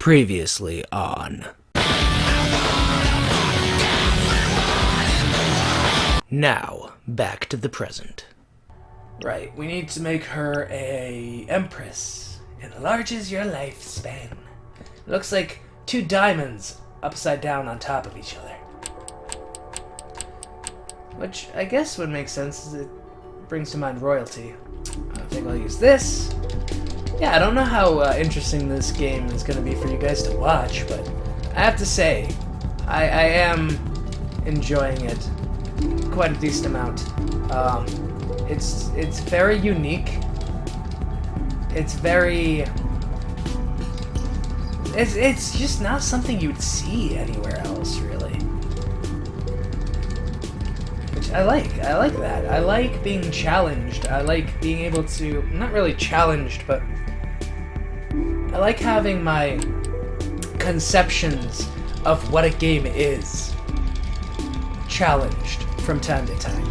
Previously on... Now, back to the present. Right, we need to make her a empress. Enlarges your lifespan. Looks like two diamonds upside down on top of each other. Which I guess would make sense, as it brings to mind royalty. I think I'll use this. Yeah, I don't know how interesting this game is going to be for you guys to watch, but I have to say, I am enjoying it quite a decent amount. It's very unique. It's just not something you'd see anywhere else, really. Which I like. I like that. I like being challenged. I like being able to... Not really challenged, but... I like having my conceptions of what a game is challenged from time to time.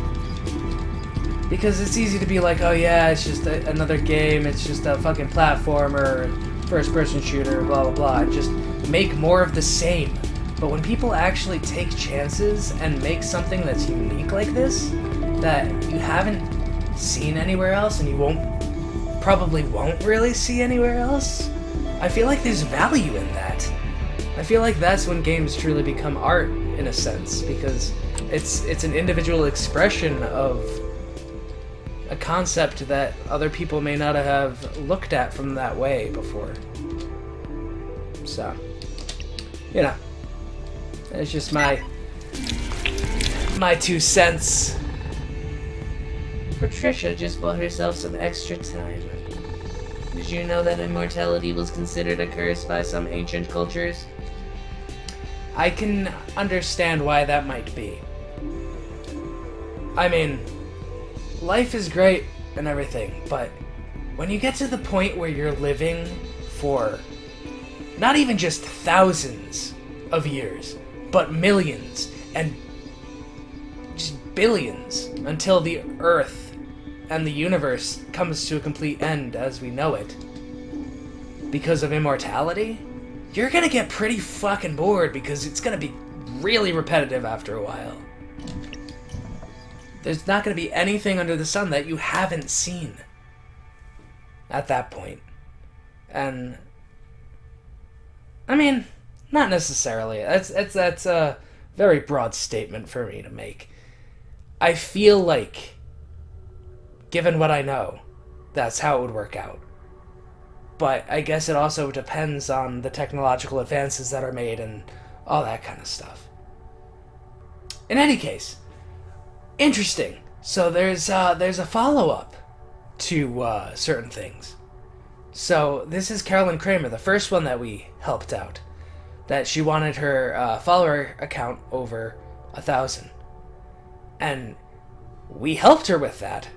Because it's easy to be like, oh yeah, it's just another game, it's just a fucking platformer, first-person shooter, blah blah blah, and just make more of the same. But when people actually take chances and make something that's unique like this, that you haven't seen anywhere else, and you probably won't really see anywhere else, I feel like there's value in that. I feel like that's when games truly become art, in a sense, because it's an individual expression of a concept that other people may not have looked at from that way before. So, you know, it's just my 2 cents. Patricia just bought herself some extra time. Did you know that immortality was considered a curse by some ancient cultures? I can understand why that might be. I mean, life is great and everything, but when you get to the point where you're living for not even just thousands of years, but millions and just billions until the Earth and the universe comes to a complete end as we know it, because of immortality, you're gonna get pretty fucking bored because it's gonna be really repetitive after a while. There's not gonna be anything under the sun that you haven't seen at that point. And I mean, not necessarily. That's a very broad statement for me to make. I feel like, given what I know, that's how it would work out. But I guess it also depends on the technological advances that are made and all that kind of stuff. In any case, interesting. So there's a follow-up to certain things. So this is Carolyn Kramer, the first one that we helped out. That she wanted her follower account over 1,000. And we helped her with that.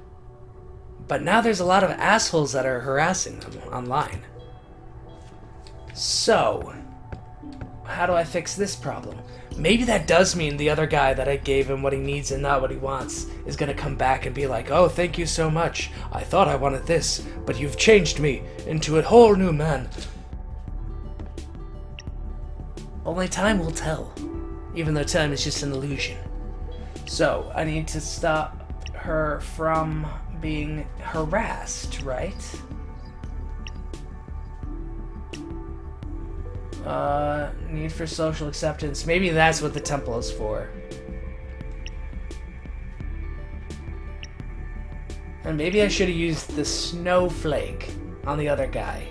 But now there's a lot of assholes that are harassing them online. So, how do I fix this problem? Maybe that does mean the other guy that I gave him what he needs and not what he wants is gonna come back and be like, oh, thank you so much. I thought I wanted this, but you've changed me into a whole new man. Only time will tell, even though time is just an illusion. So, I need to stop her from being harassed, right? Need for social acceptance. Maybe that's what the temple is for. And maybe I should have used the snowflake on the other guy.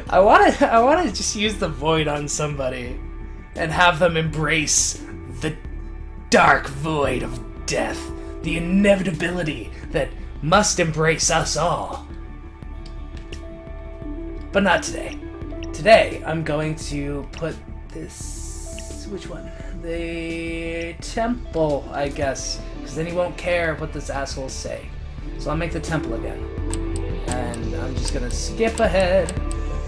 I wanna just use the void on somebody and have them embrace the dark void of death, the inevitability that must embrace us all. But not today. Today, I'm going to put this... Which one? The temple, I guess. Because then he won't care what this assholes say. So I'll make the temple again. And I'm just gonna skip ahead,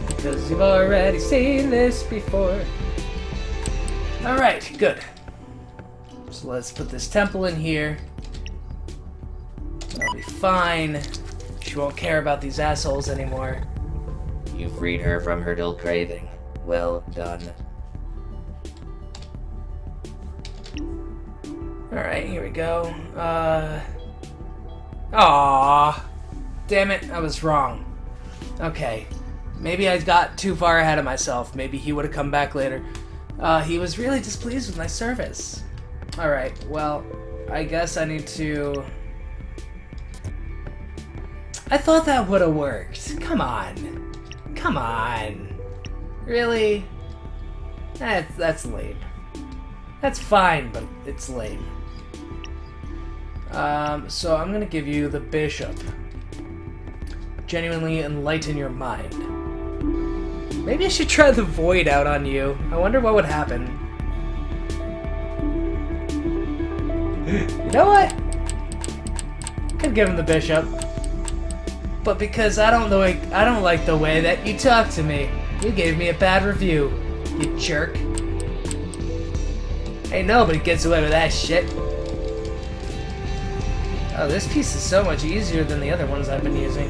because you've already seen this before. Alright, good. So let's put this temple in here. That'll be fine. She won't care about these assholes anymore. You freed her from her dull craving. Well done. Alright, here we go. Aww. Damn it, I was wrong. Okay. Maybe I got too far ahead of myself. Maybe he would have come back later. He was really displeased with my service. Alright, well, I guess I need to... I thought that would have worked. Come on. Come on. Really? That's lame. That's fine, but it's lame. So I'm gonna give you the bishop. Genuinely enlighten your mind. Maybe I should try the void out on you. I wonder what would happen. You know what? Could give him the bishop. But because I don't like the way that you talk to me. You gave me a bad review, you jerk. Ain't nobody gets away with that shit. Oh, this piece is so much easier than the other ones I've been using.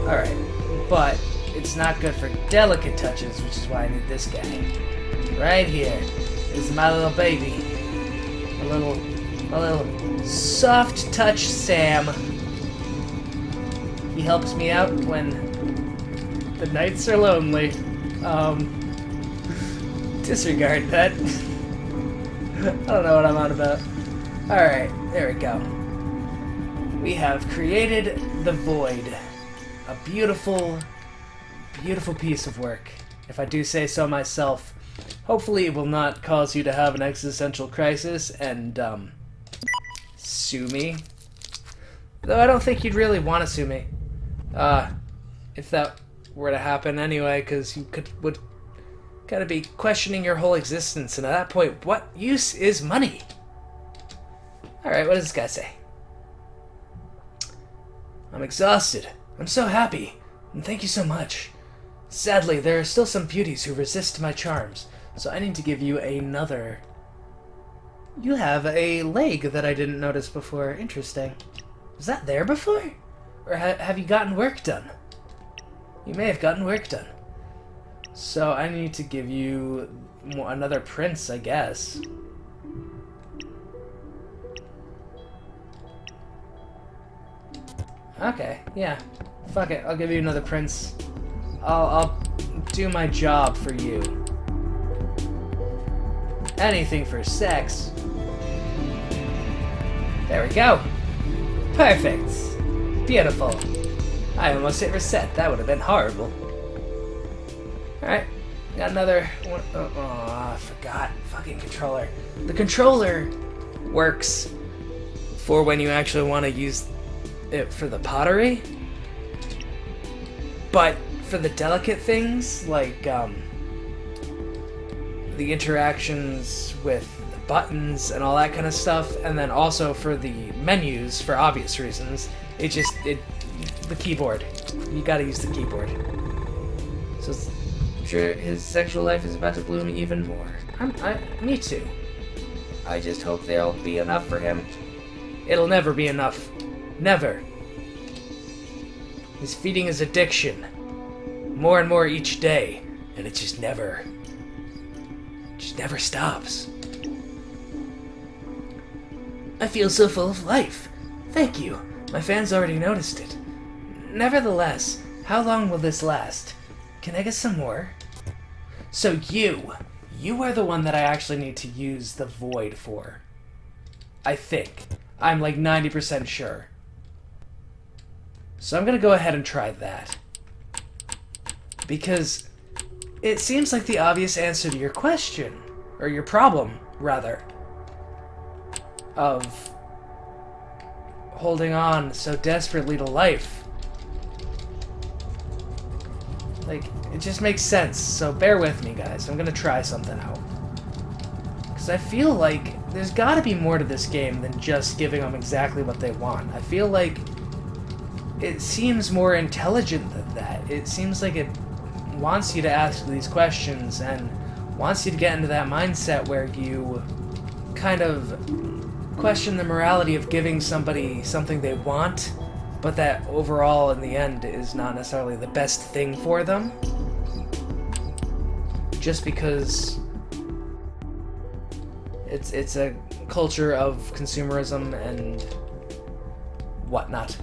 Alright, but it's not good for delicate touches, which is why I need this guy. Right here. This is my little baby. My little soft touch Sam. He helps me out when the nights are lonely. Disregard that. I don't know what I'm on about. Alright, there we go. We have created the void. A beautiful, beautiful piece of work. If I do say so myself. Hopefully it will not cause you to have an existential crisis and, sue me. Though I don't think you'd really want to sue me. If that were to happen anyway, because you would kind of be questioning your whole existence, and at that point, what use is money? Alright, what does this guy say? I'm exhausted. I'm so happy, and thank you so much. Sadly, there are still some beauties who resist my charms, so I need to give you another. You have a leg that I didn't notice before. Interesting. Was that there before? Or have you gotten work done? You may have gotten work done. So I need to give you another prince, I guess. Okay, yeah. Fuck it, I'll give you another prince. I'll do my job for you. Anything for sex. There we go. Perfect. Beautiful. I almost hit reset. That would have been horrible. Alright. Got another one. Oh, I forgot. Fucking controller. The controller works for when you actually want to use it for the pottery. But for the delicate things, like the interactions with the buttons and all that kind of stuff, and then also for the menus, for obvious reasons, the keyboard. You gotta use the keyboard. So I'm sure his sexual life is about to bloom even more. Me too. I just hope there'll be enough for him. It'll never be enough. Never. He's feeding his addiction. More and more each day. And it just never stops. I feel so full of life. Thank you. My fans already noticed it. Nevertheless, how long will this last? Can I get some more? So you are the one that I actually need to use the void for. I think. I'm like 90% sure. So I'm gonna go ahead and try that. Because it seems like the obvious answer to your question, or your problem, rather, of holding on so desperately to life. Like, it just makes sense, so bear with me, guys. I'm gonna try something out. Because I feel like there's gotta be more to this game than just giving them exactly what they want. I feel like it seems more intelligent than that. It seems like it wants you to ask these questions and wants you to get into that mindset where you kind of question the morality of giving somebody something they want, but that overall, in the end, is not necessarily the best thing for them. Just because it's a culture of consumerism and whatnot.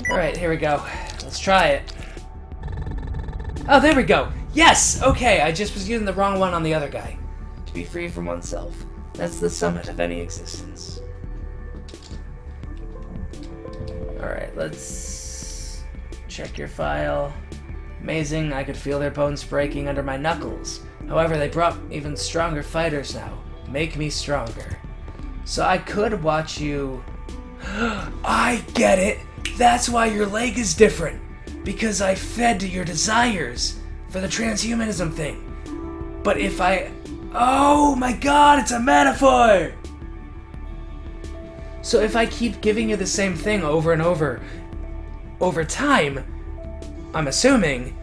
Alright, here we go. Let's try it. Oh, there we go! Yes! Okay, I just was using the wrong one on the other guy. To be free from oneself. That's the summit of any existence. Alright, let's check your file. Amazing, I could feel their bones breaking under my knuckles. However, they brought even stronger fighters now. Make me stronger. So I could watch you... I get it! That's why your leg is different! Because I fed to your desires for the transhumanism thing. But if I... Oh my god, it's a metaphor! So if I keep giving you the same thing over and over time, I'm assuming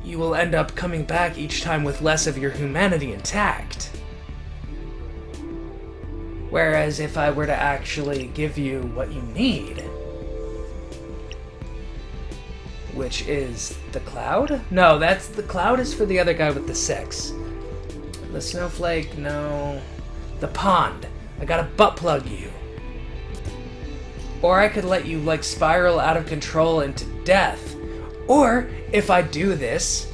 you will end up coming back each time with less of your humanity intact. Whereas if I were to actually give you what you need, which is the cloud? No, that's the cloud is for the other guy with the 6. The snowflake, no. The pond. I gotta butt plug you. Or I could let you, like, spiral out of control into death. Or, if I do this,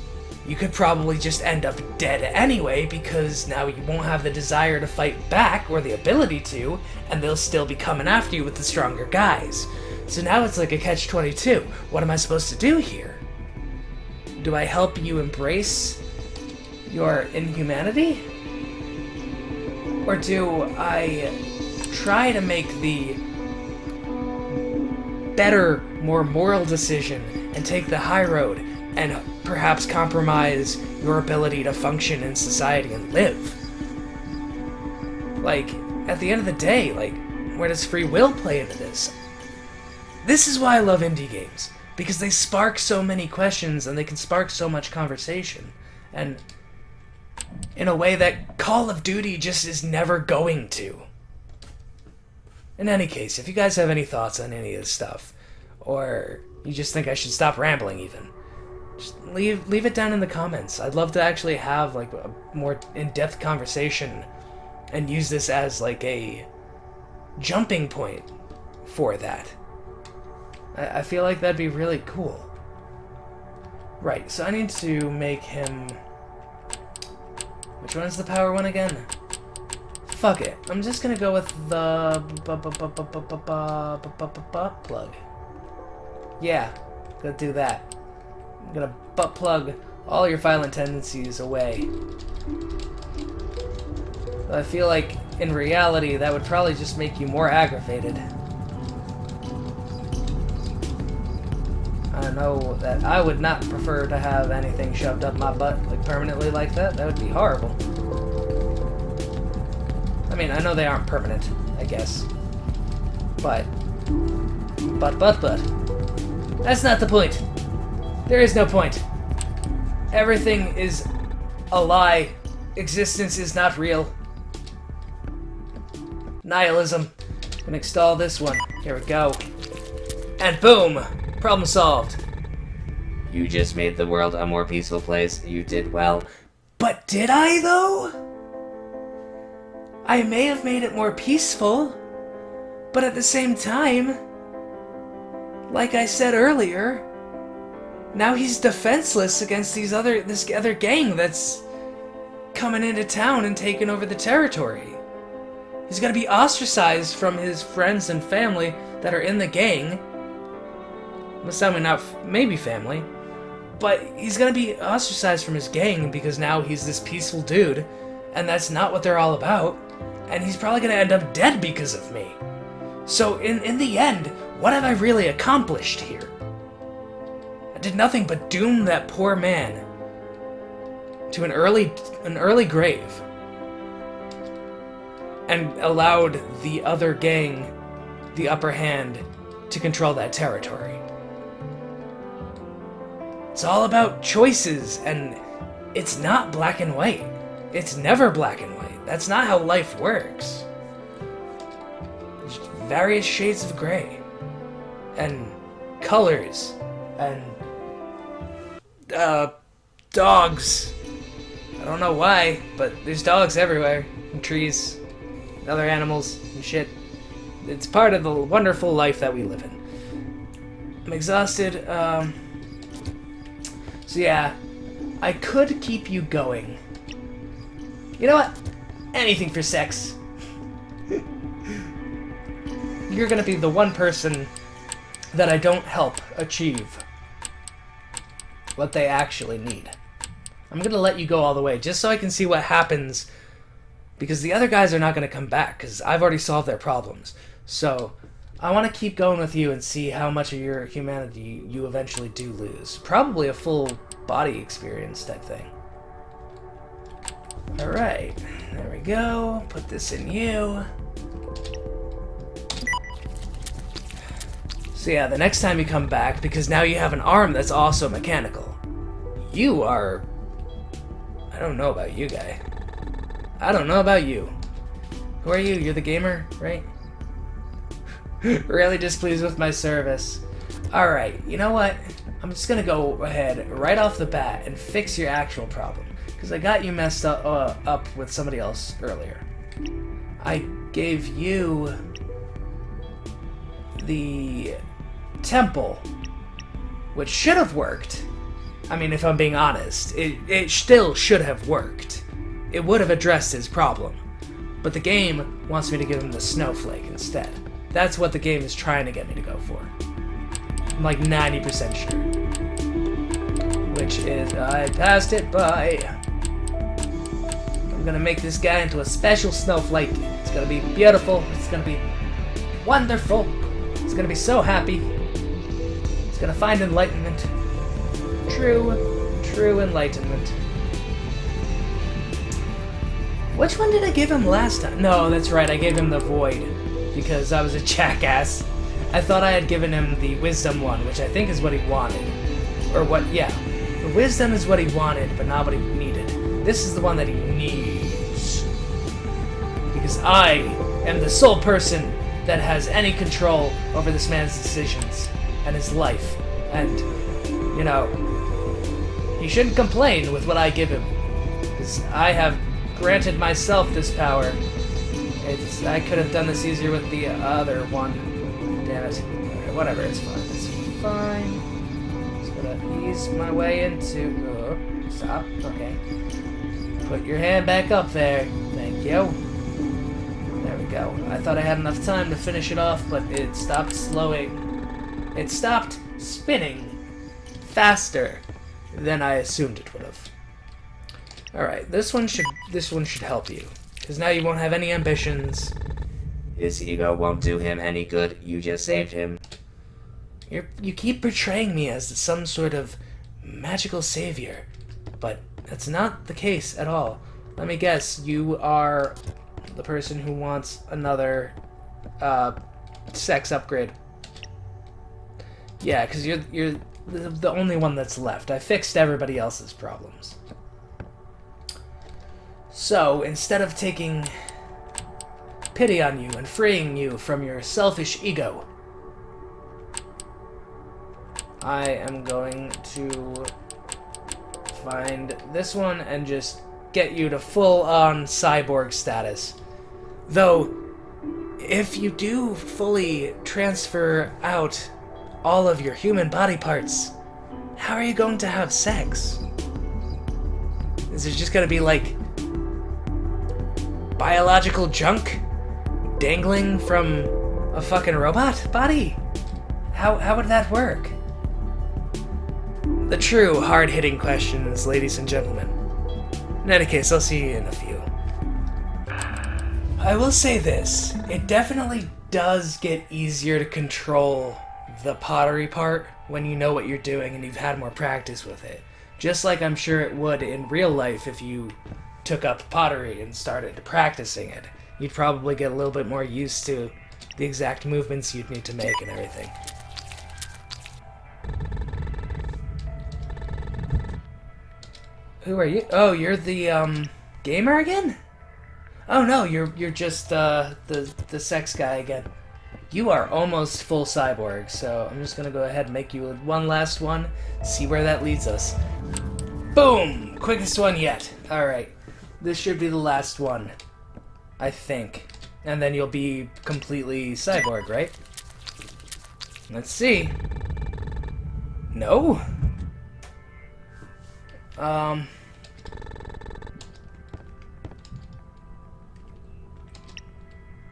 you could probably just end up dead anyway, because now you won't have the desire to fight back, or the ability to, and they'll still be coming after you with the stronger guys. So now it's like a catch-22. What am I supposed to do here? Do I help you embrace your inhumanity? Or do I try to make the better, more moral decision and take the high road and perhaps compromise your ability to function in society and live? Like, at the end of the day, like, where does free will play into this? This is why I love indie games, because they spark so many questions and they can spark so much conversation, and in a way that Call of Duty just is never going to. In any case, if you guys have any thoughts on any of this stuff, or you just think I should stop rambling even, just leave it down in the comments. I'd love to actually have like a more in-depth conversation and use this as like a jumping point for that. I feel like that'd be really cool. Right, so I need to make him... Which one's the power one again? Fuck it. I'm just gonna go with the... plug. Yeah, gonna do that. I'm gonna butt plug all your violent tendencies away. I feel like, in reality, that would probably just make you more aggravated. I know that I would not prefer to have anything shoved up my butt, like, permanently like that. That would be horrible. I mean, I know they aren't permanent, I guess. But. That's not the point. There is no point. Everything is a lie. Existence is not real. Nihilism. I'm gonna install this one. Here we go. And boom! Problem solved. You just made the world a more peaceful place. You did well. But did I, though? I may have made it more peaceful, but at the same time, like I said earlier, now he's defenseless against this other gang that's coming into town and taking over the territory. He's gonna be ostracized from his friends and family that are in the gang. Assuming not, maybe family, but he's gonna be ostracized from his gang because now he's this peaceful dude, and that's not what they're all about, and he's probably gonna end up dead because of me. So in the end, what have I really accomplished here? I did nothing but doom that poor man to an early grave, and allowed the other gang the upper hand to control that territory. It's all about choices, and it's not black and white. It's never black and white. That's not how life works. There's various shades of gray. And colors. And dogs. I don't know why, but there's dogs everywhere. And trees. And other animals and shit. It's part of the wonderful life that we live in. I'm exhausted. So yeah, I could keep you going. You know what? Anything for sex. You're gonna be the one person that I don't help achieve what they actually need. I'm gonna let you go all the way, just so I can see what happens, because the other guys are not gonna come back, because I've already solved their problems. So, I want to keep going with you and see how much of your humanity you eventually do lose. Probably a full body experience type thing. Alright, there we go. Put this in you. So yeah, the next time you come back, because now you have an arm that's also mechanical, you are... I don't know about you, guy. I don't know about you. Who are you? You're the gamer, right? Really displeased with my service. Alright, you know what? I'm just gonna go ahead right off the bat and fix your actual problem. Because I got you messed up with somebody else earlier. I gave you the temple, which should have worked. I mean, if I'm being honest, it still should have worked. It would have addressed his problem. But the game wants me to give him the snowflake instead. That's what the game is trying to get me to go for. I'm like 90% sure. Which is, I passed it by. I'm gonna make this guy into a special snowflake. It's gonna be beautiful. It's gonna be wonderful. It's gonna be so happy. It's gonna find enlightenment. True enlightenment. Which one did I give him last time? No, that's right, I gave him the void. Because I was a jackass. I thought I had given him the wisdom one, which I think is what he wanted. Or what, yeah. The wisdom is what he wanted, but not what he needed. This is the one that he needs. Because I am the sole person that has any control over this man's decisions and his life. And, you know, he shouldn't complain with what I give him. Because I have granted myself this power. I could have done this easier with the other one. Damn it. Okay, whatever, it's fine. It's fine. Just gonna ease my way into... stop. Okay. Put your hand back up there. Thank you. There we go. I thought I had enough time to finish it off, but it stopped slowing. It stopped spinning faster than I assumed it would have. Alright, this one should help you. Because now you won't have any ambitions. His ego won't do him any good. You just saved him. You keep portraying me as some sort of magical savior. But that's not the case at all. Let me guess, you are the person who wants another sex upgrade. Yeah, because you're the only one that's left. I fixed everybody else's problems. So, instead of taking pity on you and freeing you from your selfish ego, I am going to find this one and just get you to full-on cyborg status. Though, if you do fully transfer out all of your human body parts, how are you going to have sex? Is it just gonna be like biological junk dangling from a fucking robot body? How would that work? The true hard-hitting questions, ladies and gentlemen. In any case, I'll see you in a few. I will say this, it definitely does get easier to control the pottery part when you know what you're doing and you've had more practice with it. Just like I'm sure it would in real life if you took up pottery and started practicing it. You'd probably get a little bit more used to the exact movements you'd need to make and everything. Who are you? Oh, you're the, gamer again? Oh no, you're just the sex guy again. You are almost full cyborg, so I'm just gonna go ahead and make you one last one, see where that leads us. Boom! Quickest one yet. Alright. This should be the last one. I think. And then you'll be completely cyborg, right? Let's see. No?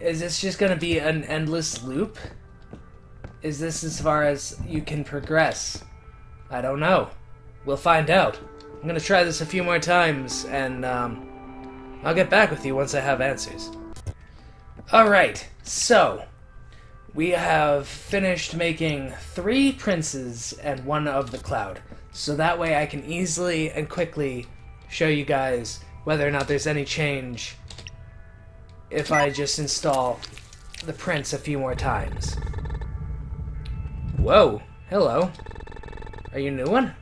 Is this just gonna be an endless loop? Is this as far as you can progress? I don't know. We'll find out. I'm gonna try this a few more times, and I'll get back with you once I have answers. Alright, so we have finished making 3 princes and 1 of the cloud. So that way I can easily and quickly show you guys whether or not there's any change if I just install the prince a few more times. Whoa, hello. Are you a new one?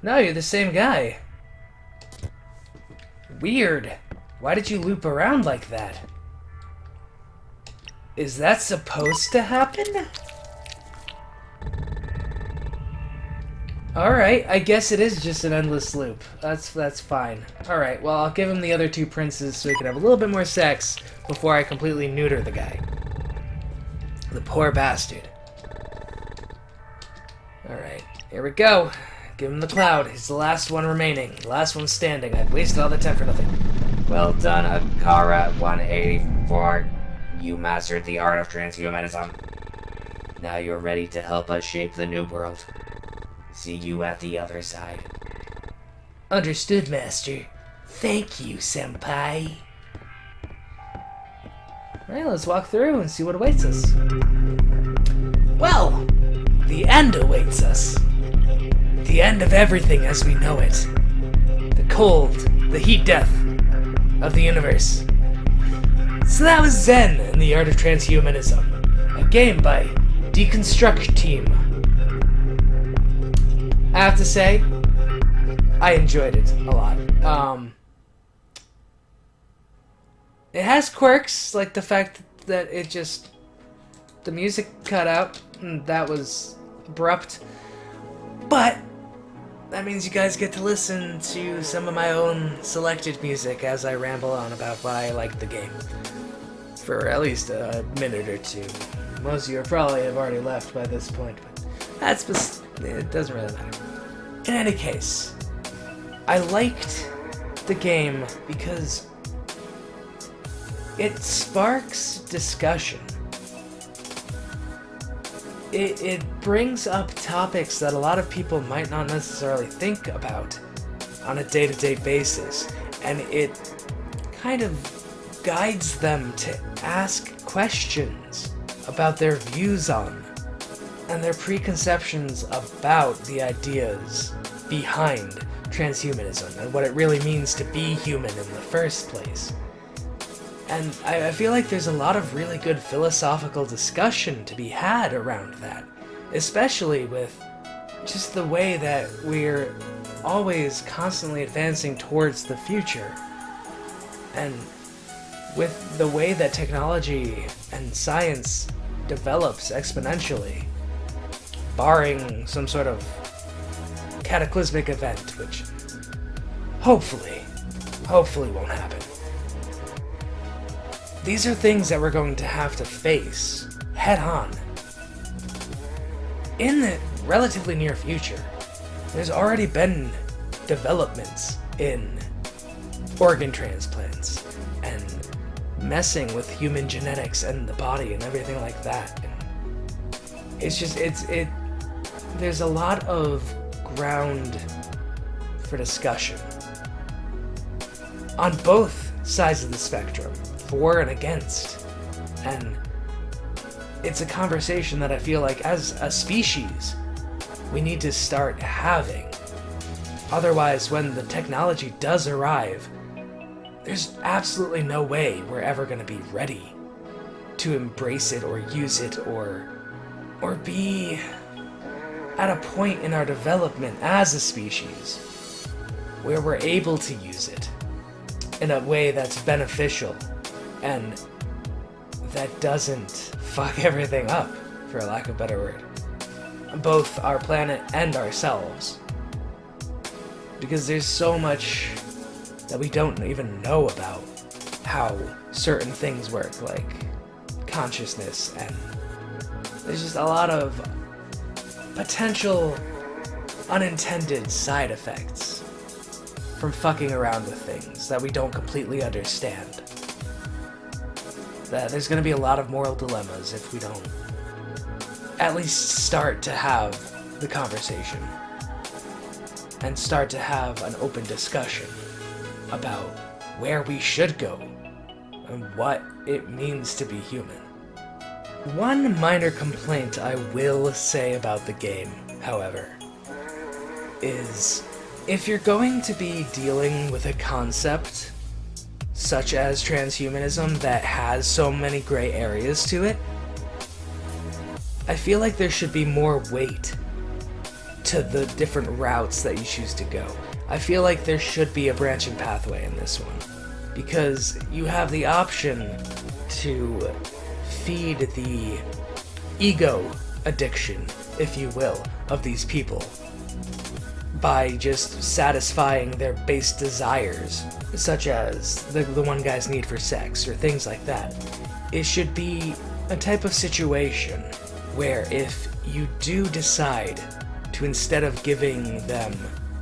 No, you're the same guy. Weird. Why did you loop around like that? Is that supposed to happen? Alright, I guess it is just an endless loop. That's fine. Alright, well, I'll give him the other 2 princes so he can have a little bit more sex before I completely neuter the guy. The poor bastard. Alright, here we go. Give him the cloud. He's the last one remaining. The last one standing. I've wasted all the time for nothing. Well done, Akara 184. You mastered the art of transhumanism. Now you're ready to help us shape the new world. See you at the other side. Understood, Master. Thank you, Senpai. Alright, let's walk through and see what awaits us. Well, the end awaits us. The end of everything as we know it. The cold, the heat death of the universe. So that was Zen and the Art of Transhumanism, a game by Deconstruct Team. I have to say, I enjoyed it a lot. It has quirks, like the fact that the music cut out, and that was abrupt. But that means you guys get to listen to some of my own selected music as I ramble on about why I like the game. For at least a minute or two. Most of you probably have already left by this point, but it doesn't really matter. In any case, I liked the game because it sparks discussion. It brings up topics that a lot of people might not necessarily think about on a day-to-day basis, and it kind of guides them to ask questions about their views on and their preconceptions about the ideas behind transhumanism and what it really means to be human in the first place. And I feel like there's a lot of really good philosophical discussion to be had around that, especially with just the way that we're always constantly advancing towards the future. And with the way that technology and science develops exponentially, barring some sort of cataclysmic event, which hopefully won't happen. These are things that we're going to have to face head on. In the relatively near future, there's already been developments in organ transplants and messing with human genetics and the body and everything like that. And there's a lot of ground for discussion on both sides of the spectrum, for and against. And it's a conversation that I feel like as a species we need to start having. Otherwise, when the technology does arrive, there's absolutely no way we're ever going to be ready to embrace it or use it or be at a point in our development as a species where we're able to use it in a way that's beneficial and that doesn't fuck everything up, for lack of a better word. Both our planet and ourselves. Because there's so much that we don't even know about how certain things work, like consciousness, and there's just a lot of potential unintended side effects from fucking around with things that we don't completely understand. That there's going to be a lot of moral dilemmas if we don't at least start to have the conversation and start to have an open discussion about where we should go and what it means to be human. One minor complaint I will say about the game, however, is if you're going to be dealing with a concept such as transhumanism that has so many gray areas to it, I feel like there should be more weight to the different routes that you choose to go. I feel like there should be a branching pathway in this one, because you have the option to feed the ego addiction, if you will, of these people by just satisfying their base desires, such as the one guy's need for sex or things like that. It should be a type of situation where if you do decide to, instead of giving them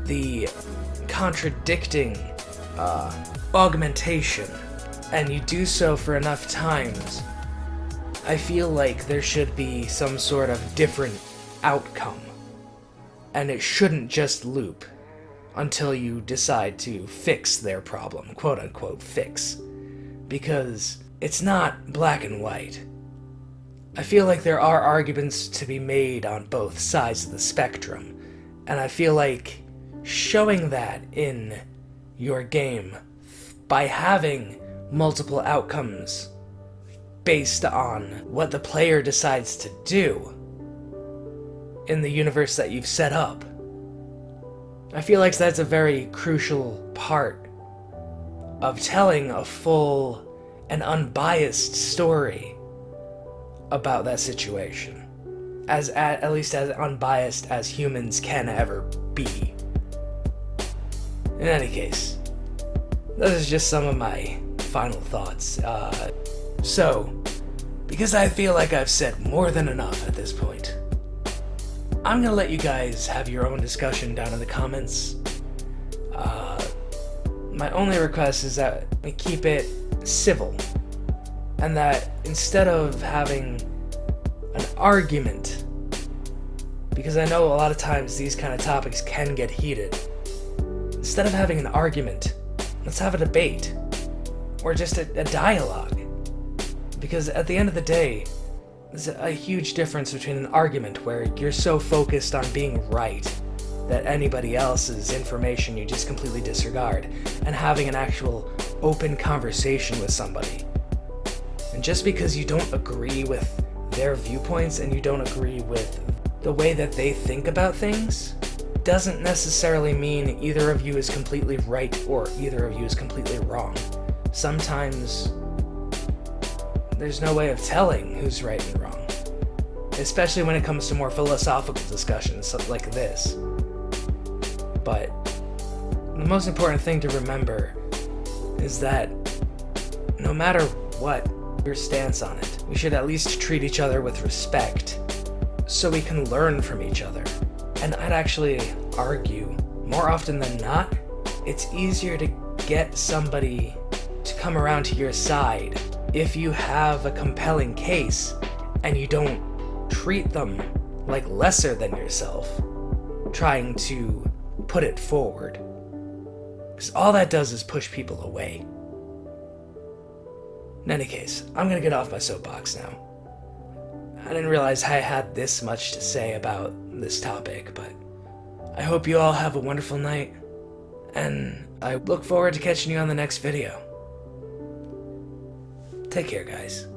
the contradicting augmentation, and you do so for enough times, I feel like there should be some sort of different outcome. And it shouldn't just loop until you decide to fix their problem, quote unquote fix. Because it's not black and white. I feel like there are arguments to be made on both sides of the spectrum, and I feel like showing that in your game by having multiple outcomes based on what the player decides to do in the universe that you've set up. I feel like that's a very crucial part of telling a full and unbiased story about that situation, at least as unbiased as humans can ever be. In any case, those are just some of my final thoughts. So, because I feel like I've said more than enough at this point, I'm gonna let you guys have your own discussion down in the comments. My only request is that we keep it civil, and that instead of having an argument, because I know a lot of times these kind of topics can get heated, instead of having an argument, let's have a debate, or just a dialogue. Because at the end of the day, there's a huge difference between an argument where you're so focused on being right that anybody else's information you just completely disregard, and having an actual open conversation with somebody. And just because you don't agree with their viewpoints and you don't agree with the way that they think about things, doesn't necessarily mean either of you is completely right or either of you is completely wrong. Sometimes there's no way of telling who's right and wrong, especially when it comes to more philosophical discussions like this. But the most important thing to remember is that no matter what your stance on it, we should at least treat each other with respect so we can learn from each other. And I'd actually argue, more often than not, it's easier to get somebody to come around to your side if you have a compelling case and you don't treat them like lesser than yourself, trying to put it forward. Because all that does is push people away. In any case, I'm gonna get off my soapbox now. I didn't realize I had this much to say about this topic, but I hope you all have a wonderful night, and I look forward to catching you on the next video. Take care, guys.